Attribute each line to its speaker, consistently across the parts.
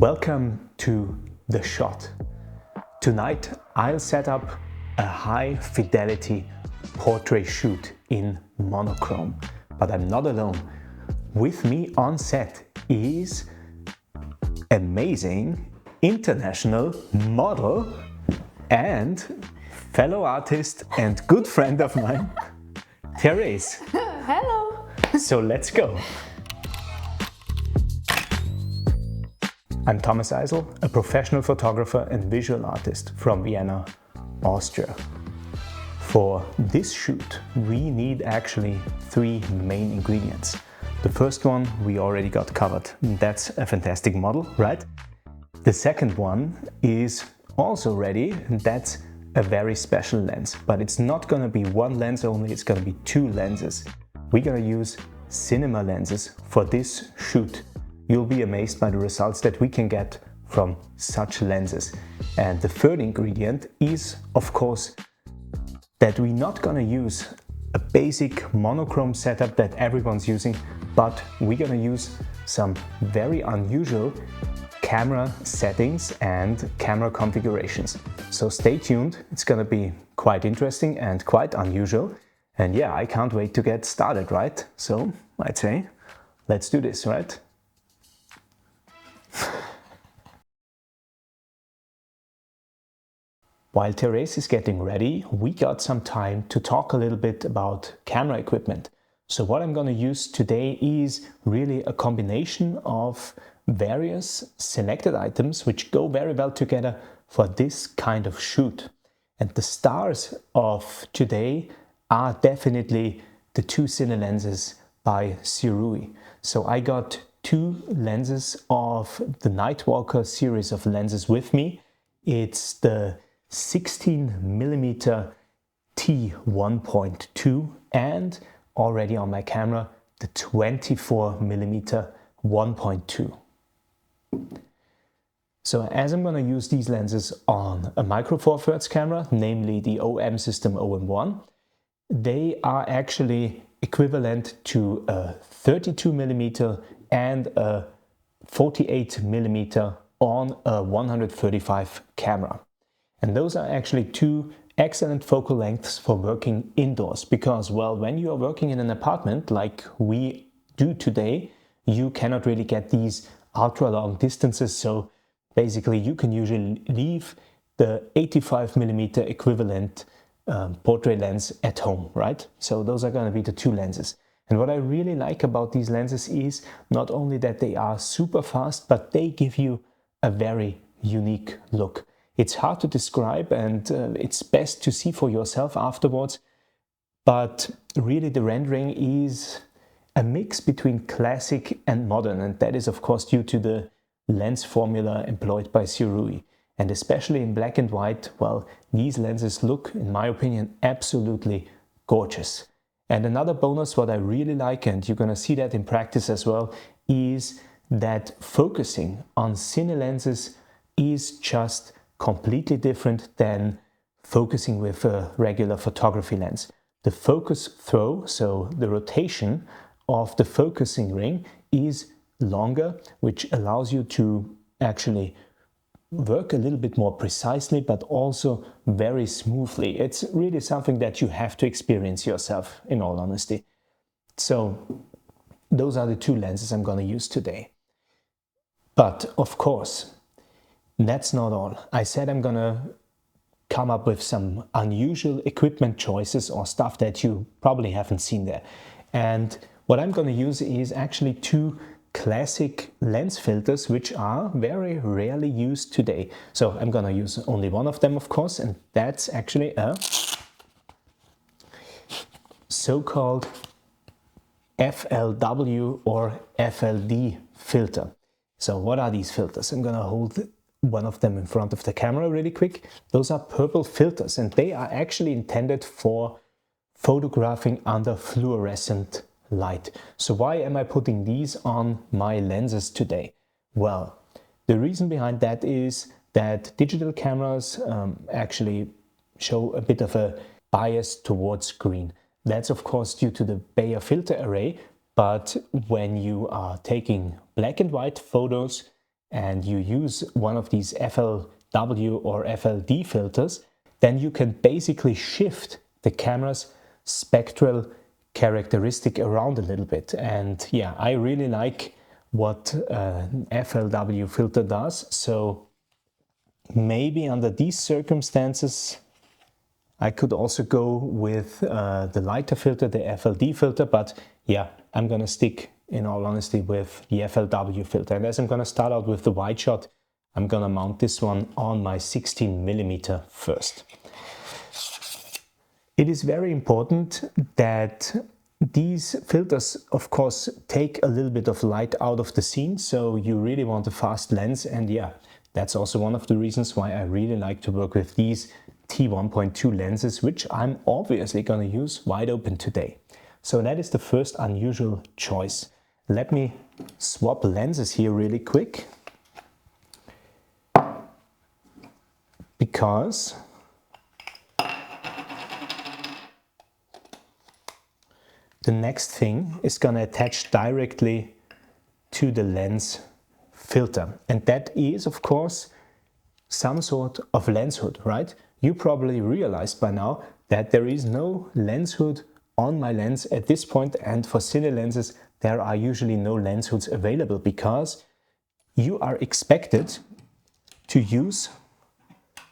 Speaker 1: Welcome to The Shot. Tonight I'll set up a high-fidelity portrait shoot in monochrome, but I'm not alone. With me on set is amazing international model and fellow artist and good friend of mine, Terez.
Speaker 2: Hello!
Speaker 1: So let's go. I'm Thomas Eisl, a professional photographer and visual artist from Vienna, Austria. For this shoot, we need actually three main ingredients. The first one we already got covered. That's a fantastic model, right? The second one is also ready. That's a very special lens, but it's not gonna be one lens only, it's gonna be two lenses. We're gonna use cinema lenses for this shoot. You'll be amazed by the results that we can get from such lenses. And the third ingredient is, of course, that we're not gonna use a basic monochrome setup that everyone's using, but we're gonna use some very unusual camera settings and camera configurations. So stay tuned, it's gonna be quite interesting and quite unusual. And yeah, I can't wait to get started, right? So I'd say, let's do this, right? While Terez is getting ready, we got some time to talk a little bit about camera equipment. So what I'm going to use today is really a combination of various selected items which go very well together for this kind of shoot. And the stars of today are definitely the two cine lenses by Sirui. So I got two lenses of the Night Walker series of lenses with me. It's the 16mm T1.2 and already on my camera the 24mm 1.2. So as I'm going to use these lenses on a micro four thirds camera, namely the OM system OM1, they are actually equivalent to a 32mm and a 48mm on a 135 camera. And those are actually two excellent focal lengths for working indoors because, well, when you are working in an apartment like we do today, you cannot really get these ultra long distances. So basically you can usually leave the 85mm equivalent portrait lens at home, right? So those are going to be the two lenses. And what I really like about these lenses is not only that they are super fast, but they give you a very unique look. It's hard to describe and it's best to see for yourself afterwards, but really the rendering is a mix between classic and modern, and that is of course due to the lens formula employed by Sirui. And especially in black and white, well, these lenses look, in my opinion, absolutely gorgeous. And another bonus, what I really like, and you're gonna see that in practice as well, is that focusing on cine lenses is just completely different than focusing with a regular photography lens. The focus throw, so the rotation of the focusing ring, is longer, which allows you to actually work a little bit more precisely, but also very smoothly. It's really something that you have to experience yourself, in all honesty. So those are the two lenses I'm going to use today. But of course, that's not all. I said I'm gonna come up with some unusual equipment choices or stuff that you probably haven't seen there. And what I'm gonna use is actually two classic lens filters which are very rarely used today. So I'm gonna use only one of them, of course, and that's actually a so-called FLW or FLD filter. So what are these filters? I'm gonna hold one of them in front of the camera really quick. Those are purple filters and they are actually intended for photographing under fluorescent light. So why am I putting these on my lenses today? Well, the reason behind that is that digital cameras actually show a bit of a bias towards green. That's of course due to the Bayer filter array, but when you are taking black and white photos, and you use one of these FLW or FLD filters, then you can basically shift the camera's spectral characteristic around a little bit. And yeah, I really like what FLW filter does. So maybe under these circumstances I could also go with the lighter filter, the FLD filter, but yeah, I'm gonna stick, in all honesty, with the FLW filter. And as I'm gonna start out with the wide shot, I'm gonna mount this one on my 16mm first. It is very important that these filters, of course, take a little bit of light out of the scene, so you really want a fast lens. And yeah, that's also one of the reasons why I really like to work with these T1.2 lenses, which I'm obviously going to use wide open today. So that is the first unusual choice. Let me swap lenses here really quick, because the next thing is going to attach directly to the lens filter. And that is, of course, some sort of lens hood, right? You probably realized by now that there is no lens hood on my lens at this point, and for cine lenses there are usually no lens hoods available, because you are expected to use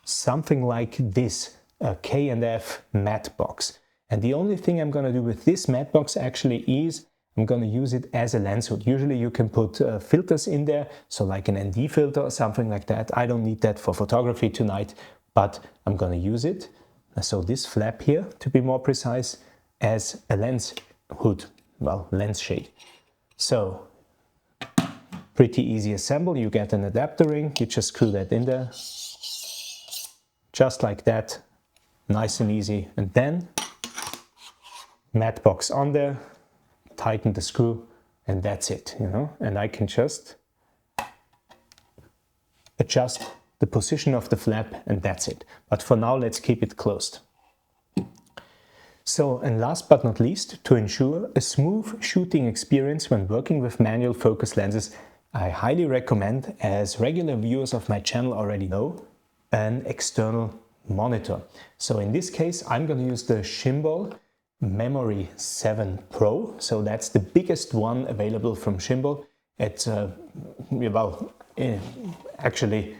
Speaker 1: something like this, a K&F matte box. And the only thing I'm going to do with this matte box actually is I'm going to use it as a lens hood. Usually you can put filters in there, so like an ND filter or something like that. I don't need that for photography tonight, but I'm going to use it, so this flap here, to be more precise, as a lens hood, well, lens shade. So pretty easy assemble. You get an adapter ring, you just screw that in there, just like that, nice and easy. And then matte box on there, tighten the screw, and that's it, you know. And I can just adjust the position of the flap, and that's it. But for now, let's keep it closed. So, and last but not least, to ensure a smooth shooting experience when working with manual focus lenses, I highly recommend, as regular viewers of my channel already know, an external monitor. So in this case, I'm going to use the Shimbol Memory 7 Pro. So that's the biggest one available from Shimbol. It's actually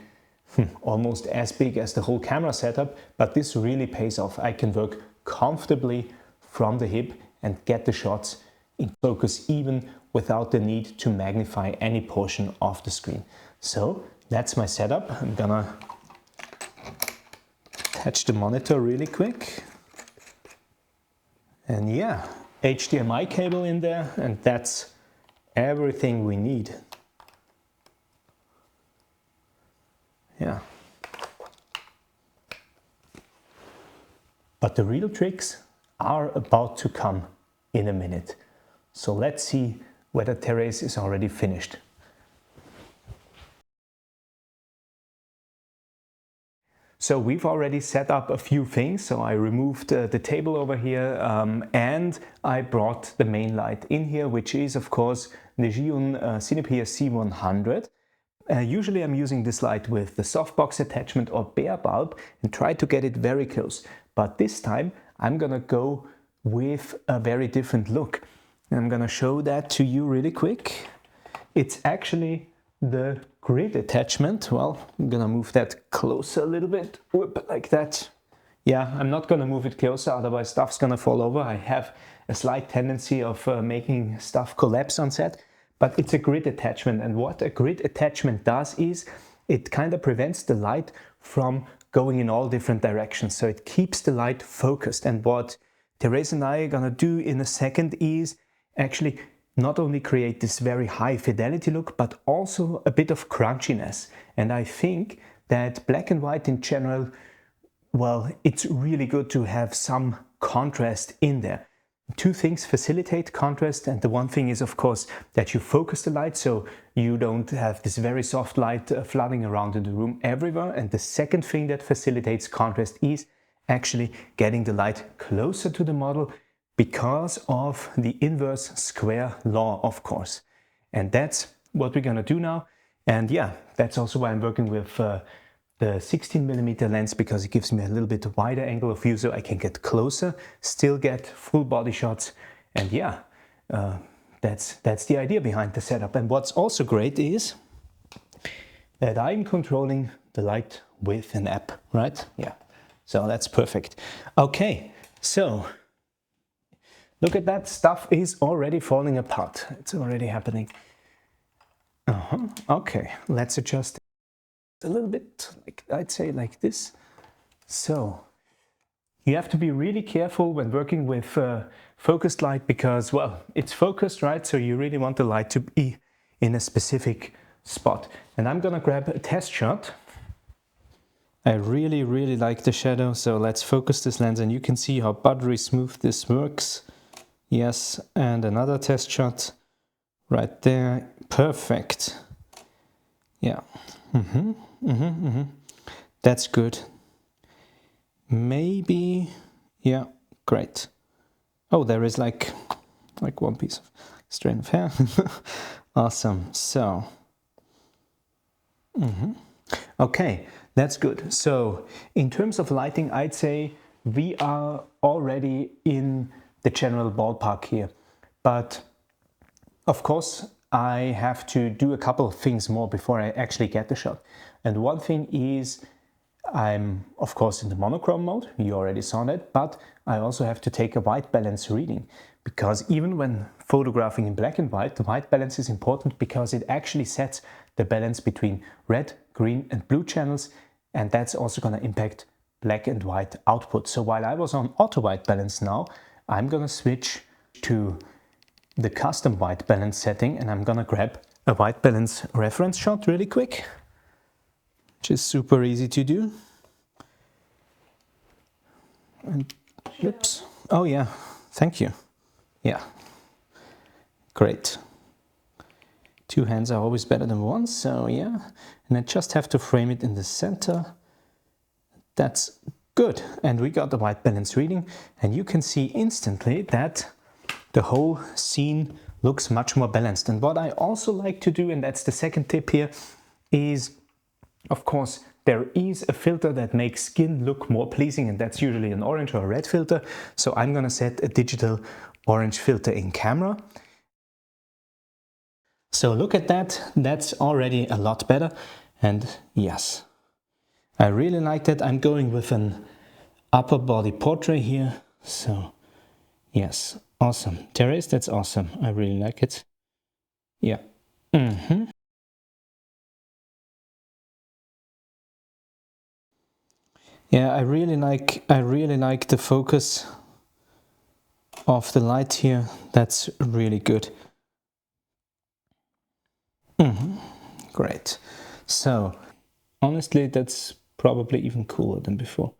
Speaker 1: almost as big as the whole camera setup, but this really pays off. I can work comfortably from the hip and get the shots in focus even without the need to magnify any portion of the screen. So that's my setup. I'm gonna attach the monitor really quick. And yeah, HDMI cable in there, and that's everything we need. Yeah. But the real tricks are about to come in a minute. So let's see whether Terez is already finished. So we've already set up a few things. So I removed the table over here and I brought the main light in here, which is of course the Zhiyun Cinepeer C100. Usually I'm using this light with the softbox attachment or bare bulb and try to get it very close. But this time I'm gonna go with a very different look. And I'm gonna show that to you really quick. It's actually the grid attachment. Well, I'm gonna move that closer a little bit, whoop, like that. Yeah, I'm not gonna move it closer, otherwise stuff's gonna fall over. I have a slight tendency of making stuff collapse on set, but it's a grid attachment. And what a grid attachment does is it kind of prevents the light from going in all different directions. So it keeps the light focused. And what Terez and I are gonna do in a second is actually not only create this very high fidelity look, but also a bit of crunchiness. And I think that black and white in general, well, it's really good to have some contrast in there. Two things facilitate contrast, and the one thing is of course that you focus the light so you don't have this very soft light flooding around in the room everywhere. And the second thing that facilitates contrast is actually getting the light closer to the model, because of the inverse square law, of course. And that's what we're gonna do now. And yeah, that's also why I'm working with the 16mm lens, because it gives me a little bit wider angle of view so I can get closer, still get full body shots. And yeah, that's the idea behind the setup. And what's also great is that I'm controlling the light with an app, right? Yeah, so that's perfect. Okay, so look at that, stuff is already falling apart. It's already happening. Okay, let's adjust a little bit, like I'd say like this. So you have to be really careful when working with focused light because, well, it's focused, right? So you really want the light to be in a specific spot. And I'm gonna grab a test shot. I really like the shadow, so let's focus this lens and you can see how buttery smooth this works. Yes, and another test shot right there. Perfect. Yeah. That's good. Maybe, yeah, great. Oh, there is like one piece of strand of hair. Awesome. So, okay, that's good. So, in terms of lighting, I'd say we are already in the general ballpark here. But of course, I have to do a couple of things more before I actually get the shot. And one thing is, I'm of course in the monochrome mode, you already saw that, but I also have to take a white balance reading, because even when photographing in black and white, the white balance is important because it actually sets the balance between red, green and blue channels, and that's also going to impact black and white output. So while I was on auto white balance now, I'm going to switch to the custom white balance setting, and I'm gonna grab a white balance reference shot really quick, which is super easy to do. And oops. Oh yeah, thank you. Yeah, great. Two hands are always better than one, so yeah. And I just have to frame it in the center. That's good. And we got the white balance reading, and you can see instantly that the whole scene looks much more balanced. And what I also like to do, and that's the second tip here, is, of course, there is a filter that makes skin look more pleasing, and that's usually an orange or a red filter. So I'm gonna set a digital orange filter in camera. So look at that, that's already a lot better. And yes, I really like that. I'm going with an upper body portrait here. So yes, awesome. Terez, that's awesome. I really like it. Yeah. Yeah, I really like the focus of the light here. That's really good. Great. So, honestly, that's probably even cooler than before.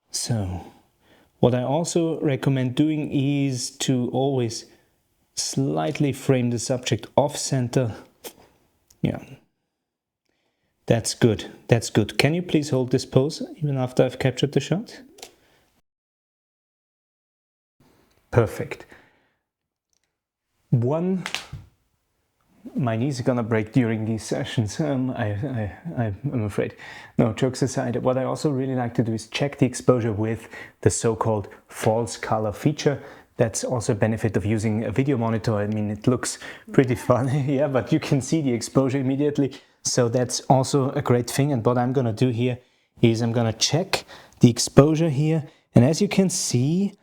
Speaker 1: So, what I also recommend doing is to always slightly frame the subject off center. Yeah. That's good. That's good. Can you please hold this pose even after I've captured the shot? Perfect. My knees are gonna break during these sessions, I'm afraid. No, jokes aside, what I also really like to do is check the exposure with the so-called false color feature. That's also a benefit of using a video monitor. I mean, it looks pretty funny, yeah, but you can see the exposure immediately. So that's also a great thing. And what I'm gonna do here is I'm gonna check the exposure here. And as you can see,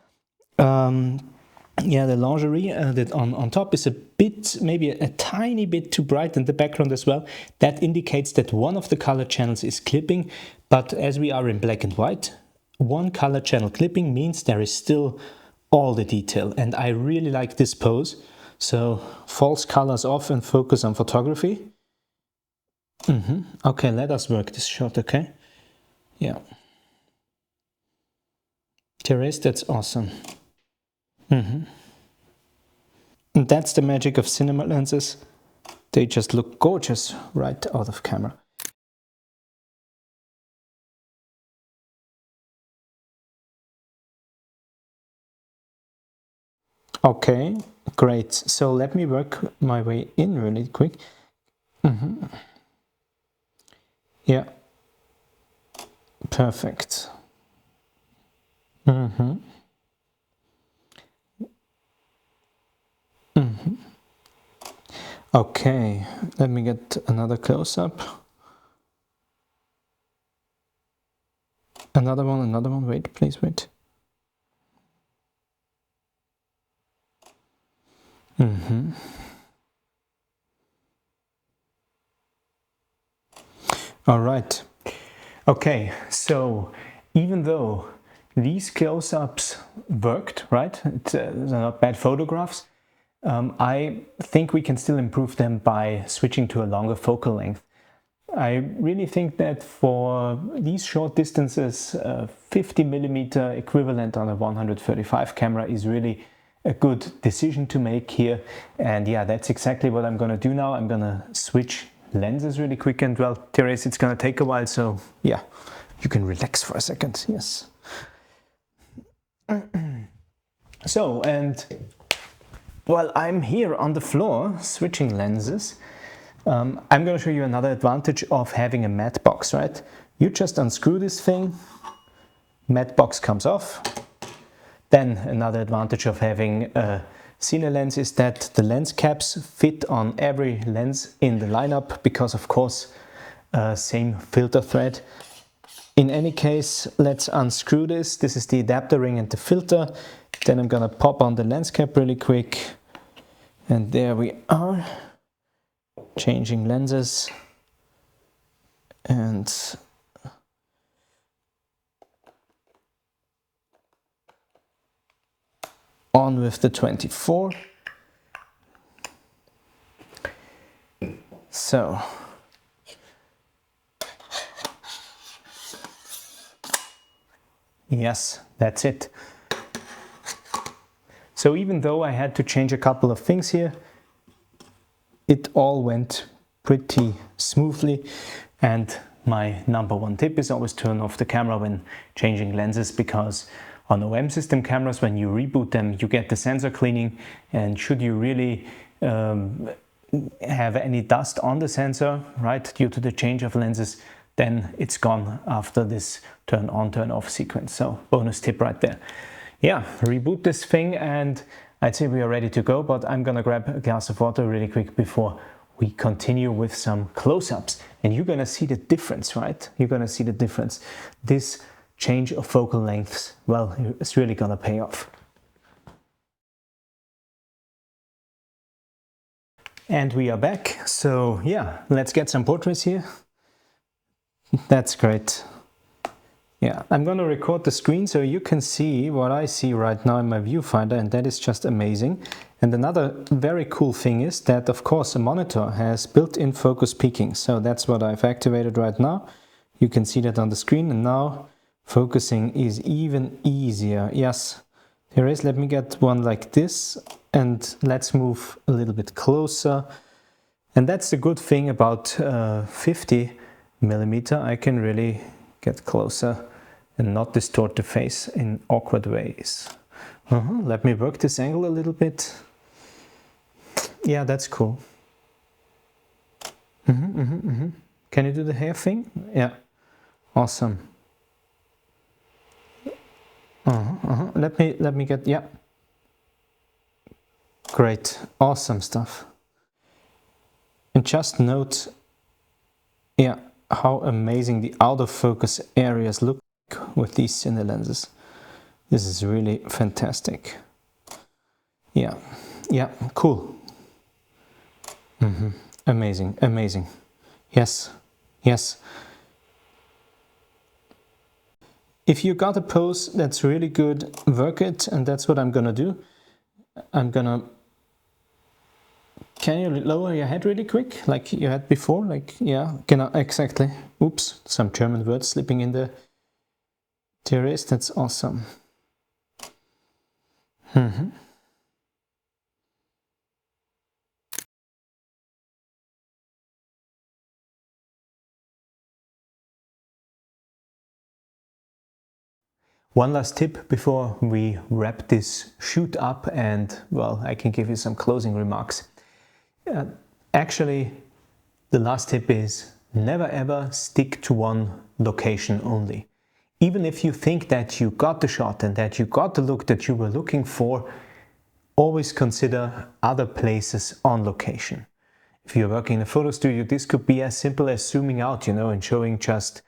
Speaker 1: yeah, the lingerie that on top is a bit, maybe a tiny bit too bright, and the background as well. That indicates that one of the color channels is clipping, but as we are in black and white, one color channel clipping means there is still all the detail, and I really like this pose. So false colors off and focus on photography. Okay, let us work this shot, okay? Yeah. Terez, that's awesome. And that's the magic of cinema lenses. They just look gorgeous right out of camera. Okay, great. So let me work my way in really quick. Yeah. Perfect. Mm-hmm. Mm-hmm. Okay, let me get another close-up. Another one, wait, please wait. Mm-hmm. All right. Okay, so even though these close-ups worked, right? They're not bad photographs. I think we can still improve them by switching to a longer focal length. I really think that for these short distances, 50mm equivalent on a 135 camera is really a good decision to make here. And yeah, that's exactly what I'm going to do now. I'm going to switch lenses really quick, and well, Terez, it's going to take a while, so yeah, you can relax for a second. Yes. So, and while I'm here on the floor switching lenses, I'm going to show you another advantage of having a matte box, right? You just unscrew this thing, matte box comes off. Then another advantage of having a cine lens is that the lens caps fit on every lens in the lineup because, of course, same filter thread. In any case, let's unscrew this. This is the adapter ring and the filter. Then I'm going to pop on the lens cap really quick. And there we are. Changing lenses. And on with the 24. So yes, that's it. So even though I had to change a couple of things here, it all went pretty smoothly. And my number one tip is always turn off the camera when changing lenses, because on OM system cameras, when you reboot them, you get the sensor cleaning, and should you really have any dust on the sensor, right, due to the change of lenses, then it's gone after this turn on, turn off sequence. So bonus tip right there. Yeah, reboot this thing and I'd say we are ready to go, but I'm gonna grab a glass of water really quick before we continue with some close-ups. And you're gonna see the difference, right? You're gonna see the difference. This change of focal lengths, well, it's really gonna pay off. And we are back. So yeah, let's get some portraits here. That's great. Yeah, I'm going to record the screen so you can see what I see right now in my viewfinder, and that is just amazing. And another very cool thing is that, of course, a monitor has built-in focus peaking. So that's what I've activated right now. You can see that on the screen, and now focusing is even easier. Yes, here is, let me get one like this, and let's move a little bit closer. And that's the good thing about 50mm. I can really get closer and not distort the face in awkward ways. Let me work this angle a little bit. Yeah, that's cool. Can you do the hair thing? Yeah, awesome. Let me get, yeah. Great, awesome stuff. And just note, yeah, how amazing the out of focus areas look with these cine lenses. This is really fantastic. Yeah, yeah, cool. Amazing, amazing. Yes, yes. If you got a pose that's really good, work it, and that's what I'm gonna do. I'm gonna... Can you lower your head really quick, like you had before? Like, yeah, exactly. Oops, some German words slipping in there. Terez, that's awesome. One last tip before we wrap this shoot up, and well, I can give you some closing remarks. Actually, the last tip is never ever stick to one location only. Even if you think that you got the shot and that you got the look that you were looking for, always consider other places on location. If you're working in a photo studio, this could be as simple as zooming out, and showing just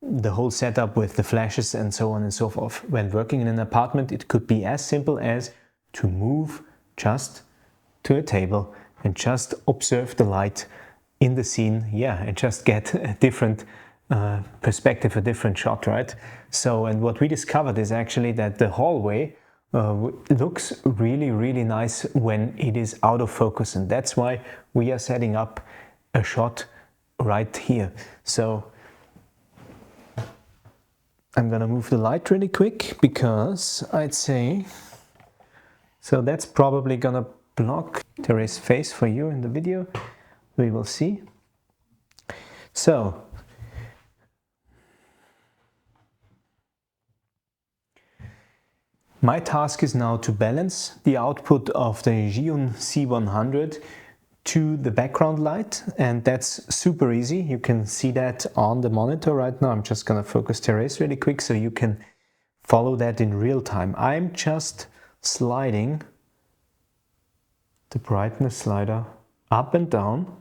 Speaker 1: the whole setup with the flashes and so on and so forth. When working in an apartment, it could be as simple as to move just to a table and just observe the light in the scene, and just get a different perspective, a different shot, right? So, and what we discovered is actually that the hallway looks really, really nice when it is out of focus, and that's why we are setting up a shot right here. So I'm gonna move the light really quick because I'd say, so that's probably gonna block Terez's face for you in the video. We will see. So my task is now to balance the output of the Zhiyun C100 to the background light, and that's super easy. You can see that on the monitor right now. I'm just gonna focus Terez really quick so you can follow that in real time. I'm just sliding the brightness slider up and down,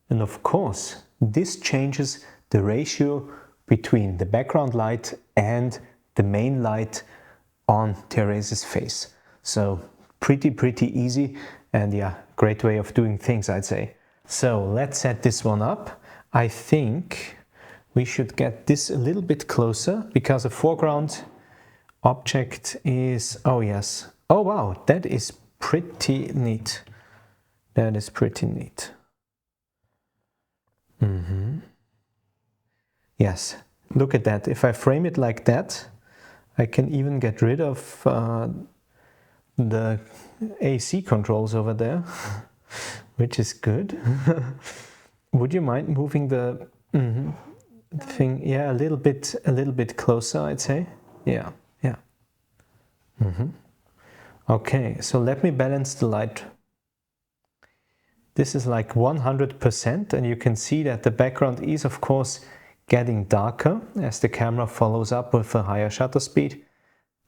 Speaker 1: and of course this changes the ratio between the background light and the main light on Terez's face. So pretty easy, and great way of doing things, I'd say. So let's set this one up. I think we should get this a little bit closer because the foreground object is, oh yes, oh wow, that is pretty neat. That is pretty neat. Yes, look at that. If I frame it like that, I can even get rid of the AC controls over there, which is good. Would you mind moving the thing? Yeah, a little bit closer, I'd say. Yeah. Okay, so let me balance the light. This is like 100%, and you can see that the background is of course getting darker as the camera follows up with a higher shutter speed.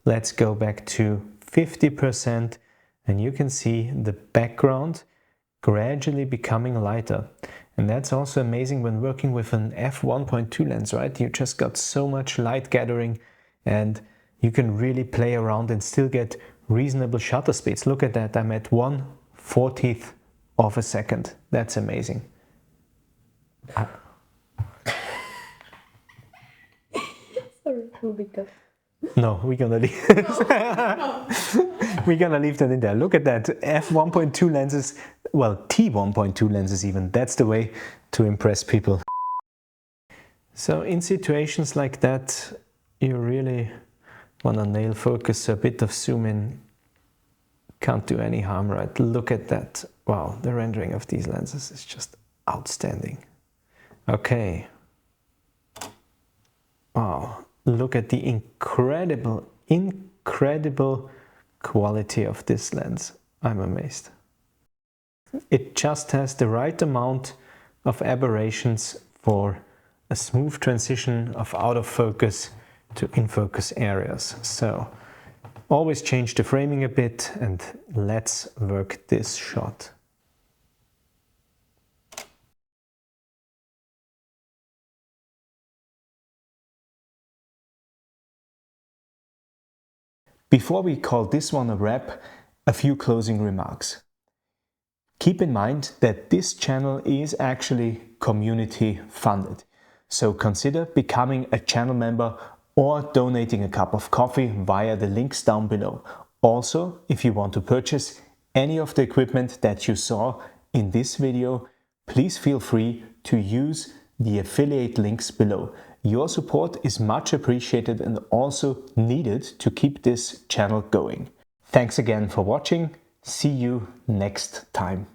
Speaker 1: Let's go back to 50%, and you can see the background gradually becoming lighter. And that's also amazing when working with an f1.2 lens, right? You just got so much light gathering, and you can really play around and still get reasonable shutter speeds. Look at that, I'm at 1/40th of a second. That's amazing.
Speaker 2: Sorry, moving up.
Speaker 1: No, we're gonna leave. We're gonna leave that in there. Look at that, f1.2 lenses, well, T1.2 lenses even. That's the way to impress people. So in situations like that, you really wanna nail focus, so a bit of zoom in can't do any harm, right? Look at that. Wow, the rendering of these lenses is just outstanding. Okay. Wow, look at the incredible quality of this lens. I'm amazed. It just has the right amount of aberrations for a smooth transition of out of focus to in focus areas. So always change the framing a bit, and let's work this shot. Before we call this one a wrap, a few closing remarks. Keep in mind that this channel is actually community funded, so consider becoming a channel member or donating a cup of coffee via the links down below. Also, if you want to purchase any of the equipment that you saw in this video, please feel free to use the affiliate links below. Your support is much appreciated and also needed to keep this channel going. Thanks again for watching. See you next time.